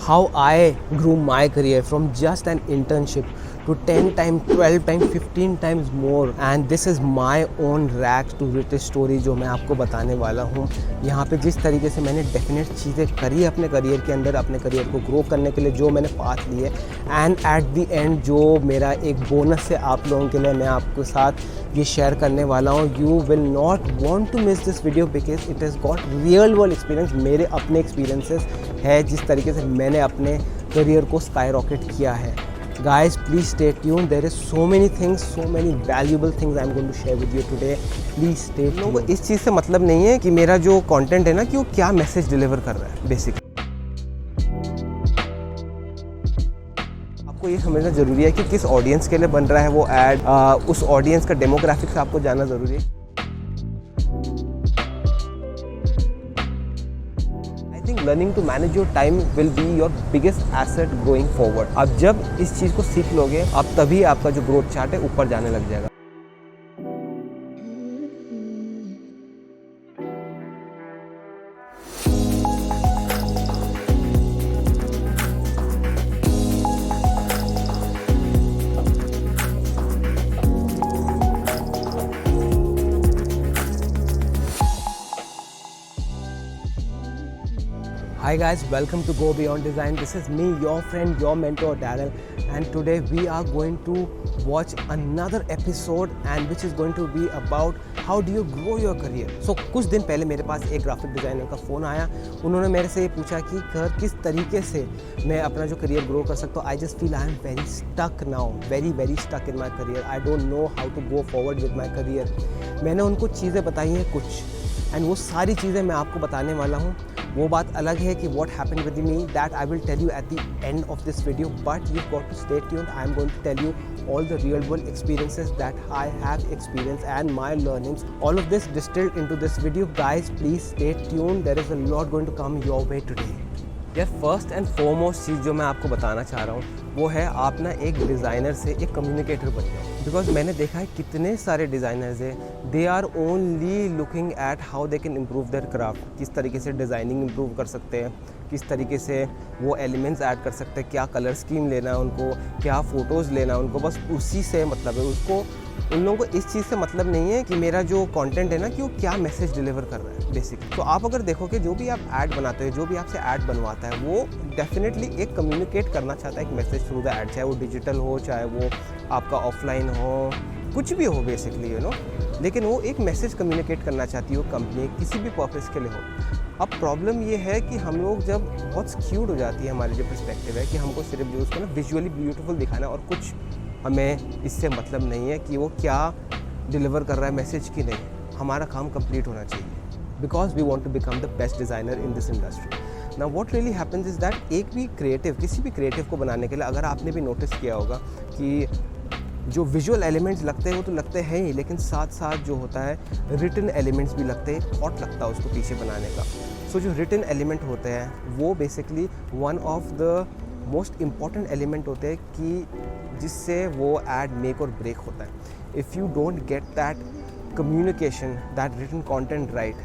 how I grew my career from just an internship to 10 times, 12 times, 15 times more, and this is my own rags to riches story जो मैं आपको बताने वाला हूँ। यहाँ पे जिस तरीके से मैंने डेफिनेट चीज़ें करी अपने करियर के अंदर, अपने करियर को ग्रो करने के लिए जो मैंने पाथ लिए, एंड एट द एंड जो मेरा एक बोनस है आप लोगों के लिए मैं आपके साथ ये शेयर करने वाला हूँ। You will not want to miss this video because it has got real world experience. मेरे अपने एक्सपीरियंसेस है जिस तरीके से मैंने अपने करियर को स्काई रॉकेट किया है। Guys, please stay tuned. There is so many things, so many valuable things I'm going to share with you today. Please stay tuned. लोगों को इस चीज़ से मतलब नहीं है कि मेरा जो कंटेंट है ना कि वो क्या मैसेज डिलीवर कर रहा है। बेसिकली आपको ये समझना ज़रूरी है कि किस ऑडियंस के लिए बन रहा है वो ऐड, उस ऑडियंस का डेमोग्राफिक्स आपको जानना ज़रूरी है। Learning to manage your time will be your biggest asset going forward. आप जब इस चीज़ को सीख लोगे अब तभी आपका जो ग्रोथ चार्ट है ऊपर जाने लग जाएगा। Hi guys, welcome to Go Beyond Design. This is me, your friend, your mentor Daryl, and today we are going to watch another episode and which is going to be about how do you grow your career. So कुछ दिन पहले मेरे पास एक graphic designer का phone आया। उन्होंने मेरे से ये पूछा कि सर किस तरीके से मैं अपना जो करियर ग्रो कर सकता हूँ। I just feel I am very stuck now, very stuck in my career. I don't know how to go forward with my career. मैंने उनको चीज़ें बताई हैं कुछ, एंड वो सारी चीज़ें मैं आपको बताने वाला हूँ। वो बात अलग है कि what happened with me that I will tell you at the end of this video, but you've got to stay tuned. I am going to tell you all the real world experiences that I have experienced and my learnings. All of this distilled into this video. Guys, please stay tuned. There is a lot going to come your way today. यार first and foremost चीज़ जो मैं आपको बताना चाह रहा हूँ वो है आप ना एक डिज़ाइनर से एक कम्युनिकेटर बन जाओ। बिकॉज मैंने देखा है कितने सारे डिज़ाइनर्स हैं, they are only looking at how they can improve their craft. किस तरीके से डिज़ाइनिंग इम्प्रूव कर सकते हैं, किस तरीके से वो एलिमेंट्स ऐड कर सकते हैं, क्या कलर स्कीम लेना है उनको, क्या फ़ोटोज़ लेना है उनको, बस उसी से मतलब है उसको। उन लोगों को इस चीज़ से मतलब नहीं है कि मेरा जो कंटेंट है ना कि वो क्या मैसेज डिलीवर कर रहा है बेसिकली। तो आप अगर देखोगे जो भी आप ऐड बनाते हो, जो भी आपसे ऐड बनवाता है वो डेफिनेटली एक कम्युनिकेट करना चाहता है एक मैसेज थ्रू द ऐड, चाहे वो डिजिटल हो, चाहे वो आपका ऑफलाइन हो, कुछ भी हो बेसिकली लेकिन वो एक मैसेज कम्युनिकेट करना चाहती हो कंपनी किसी भी पर्पज़ के लिए हो। अब प्रॉब्लम ये है कि हम लोग जब बहुत स्क्यूड हो जाती है हमारी जो पर्सपेक्टिव है कि हमको सिर्फ जो उसको ना विजुअली ब्यूटीफुल दिखाना और कुछ हमें इससे मतलब नहीं है कि वो क्या डिलीवर कर रहा है मैसेज की नहीं। हमारा काम कंप्लीट होना चाहिए because we want to become the best designer in this industry. Now what really happens is that एक भी क्रिएटिव, किसी भी क्रिएटिव को बनाने के लिए अगर आपने भी नोटिस किया होगा कि जो विजुअल एलिमेंट्स लगते हैं वो तो लगते हैं ही, लेकिन साथ साथ जो होता है रिटन एलिमेंट्स भी लगते हैं, थॉट लगता है उसको पीछे बनाने का। सो जो रिटन एलिमेंट होते हैं वो basically one of the most important element होते हैं कि जिससे वो ऐड मेक और ब्रेक होता है। If you don't get that communication, that written content right,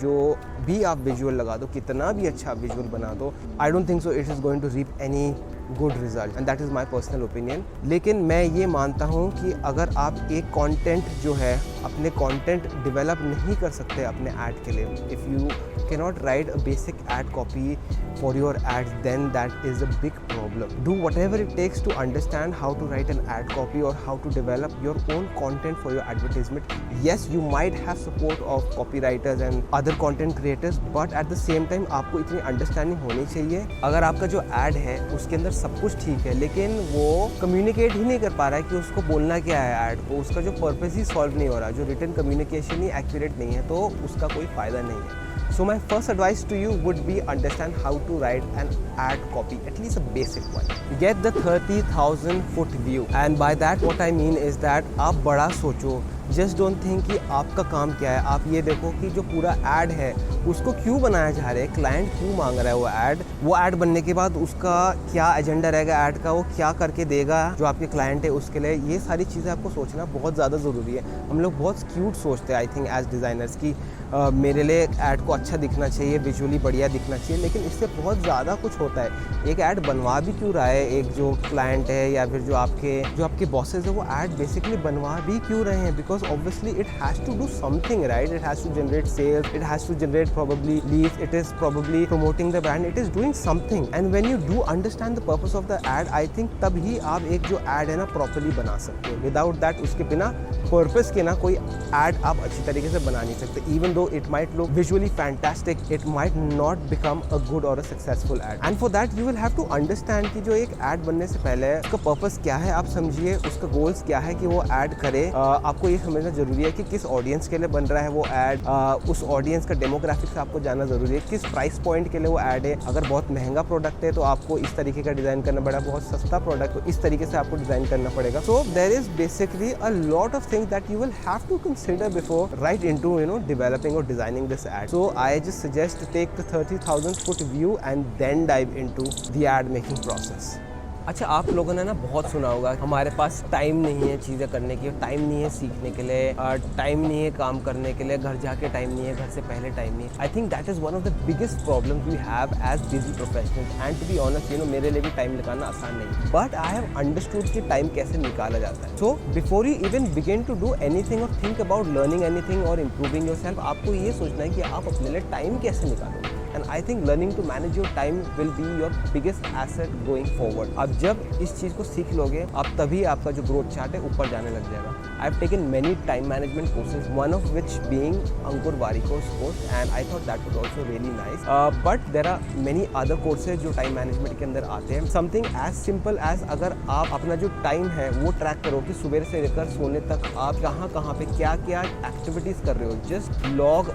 जो भी आप विजुअल लगा दो, कितना भी अच्छा विजुअल बना दो, I don't think so it is going to reap any good result, and that is my personal opinion. लेकिन मैं ये मानता हूँ कि अगर आप एक कंटेंट जो है अपने कंटेंट डेवलप नहीं कर सकते अपने ऐड के लिए, if you cannot write a basic ad copy for your ads, then that is a big problem. Do whatever it takes to understand how to write an ad copy और how to develop your own content for your advertisement. Yes, you might have support of copywriters and other content creators, but at the same time आपको इतनी understanding होनी चाहिए। अगर आपका जो add है उसके अंदर सब कुछ ठीक है लेकिन वो कम्युनिकेट ही नहीं कर पा रहा है कि उसको बोलना क्या है ऐड को, उसका जो पर्पस ही सॉल्व नहीं हो रहा, जो रिटन कम्युनिकेशन ही एक्यूरेट नहीं है, तो उसका कोई फ़ायदा नहीं है। So my first advice to you would be understand how to write an ad copy, at least a basic one. Get the 30,000 foot view, and by that what I mean is that आप बड़ा सोचो just don't think कि आपका काम क्या है, आप ये देखो कि जो पूरा ऐड है उसको क्यों बनाया जा रहा है, क्लाइंट क्यों मांग रहा है वो ऐड बनने के बाद उसका क्या एजेंडा रहेगा ऐड का, वो क्या करके देगा जो आपके क्लाइंट है उसके लिए। ये सारी चीज़ें आपको सोचना बहुत ज़्यादा ज़रूरी है। हम लोग बहुत क्यूट सोचते हैं आई थिंक एज डिज़ाइनर्स की मेरे लिए ऐड को अच्छा दिखना चाहिए, विजुअली बढ़िया दिखना चाहिए, लेकिन इससे बहुत ज़्यादा कुछ होता है। एक ऐड बनवा भी क्यों रहा है एक जो क्लाइंट है या फिर जो आपके बॉसेस है, वो ऐड बेसिकली बनवा भी क्यों रहे हैं, because obviously it has to do something right, it has to generate sales, it has to generate probably leads, it is probably promoting the brand, it is doing something, and when you do understand the purpose of the ad, I think तब ही आप एक जो ad है ना properly बना सकते हो। without that उसके बिना पर्पस के ना कोई एड आप अच्छी तरीके से बना नहीं सकते। Even though it might look visually fantastic, it might not become a good or a successful ad. And for that you will have to understand कि जो एक एड बनने से पहले उसका पर्पस क्या है, आप समझिए उसका गोल्स क्या है कि वो एड करे। आपको ये समझना जरूरी है कि किस ऑडियंस के लिए बन रहा है वो एड, उस ऑडियंस का डेमोग्राफिक्स आपको जानना जरूरी है, किस प्राइस पॉइंट के लिए वो एड है। अगर बहुत महंगा प्रोडक्ट है तो आपको इस तरीके का डिजाइन करना पड़ेगा, बहुत सस्ता प्रोडक्ट तो इस तरीके से आपको डिजाइन करना पड़ेगा। So there is basically a lot of things that you will have to consider before right into developing or designing this ad. So I just suggest to take the 30,000 foot view and then dive into the ad making process. अच्छा, आप लोगों ने ना बहुत सुना होगा हमारे पास time नहीं है चीज़ें करने की, टाइम नहीं है सीखने के लिए, टाइम नहीं है काम करने के लिए, घर जाके टाइम नहीं है, घर से पहले टाइम नहीं है। I think that is one of the biggest problem we have as busy professionals. And to be honest मेरे लिए भी टाइम निकालना आसान नहीं, बट आई हैव अंडरस्टूड कि टाइम कैसे निकाला जाता है। So before you even begin to do anything or think about learning anything or improving yourself, आपको ये सोचना है कि आप अपने लिए टाइम कैसे निकालोगे। And I think learning to manage your time will be your biggest asset going forward. आप जब इस चीज़ को सीख लोगे, आप तभी आपका जो ग्रोथ चार्ट है ऊपर जाने लग जाएगा। I've taken many time management courses, one of which being Ankur Warikoo's course, and I thought that was also really nice. But there are many other courses जो time management के अंदर आते हैं। Something as simple as अगर आप अपना जो time है वो ट्रैक करो कि सुबह से लेकर सोने तक आप कहाँ पे क्या क्या एक्टिविटीज़ कर रहे हो। जस्ट लॉग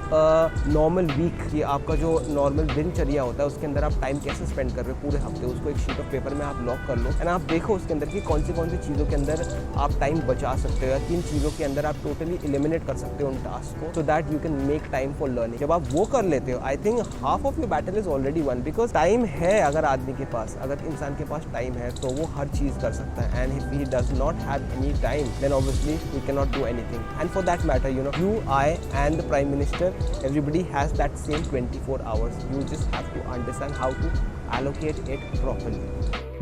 नॉर्मल वीक कि आपका जो नॉर्मल दिनचर्या होता है उसके अंदर आप टाइम कैसे स्पेंड कर रहे हो पूरे हफ्ते, उसको एक शीट ऑफ पेपर में आप लॉक कर लो एंड आप देखो उसके अंदर कि कौन सी चीज़ों के अंदर आप टाइम बचा सकते हो या किन चीज़ों के अंदर आप टोटली एलिमिनेट कर सकते हो उन टास्क को, so that you can make time for learning. जब आप वो कर लेते हो, I think half of your battle is already one, because time है अगर आदमी के पास, अगर इंसान के पास टाइम है तो वो हर चीज़ कर सकता है। And if he does not have any time then obviously we cannot do डू एनीथिंग। And for that matter you, I and the Prime Minister, everybody has that same 24 hours. You just have to understand how to allocate it properly.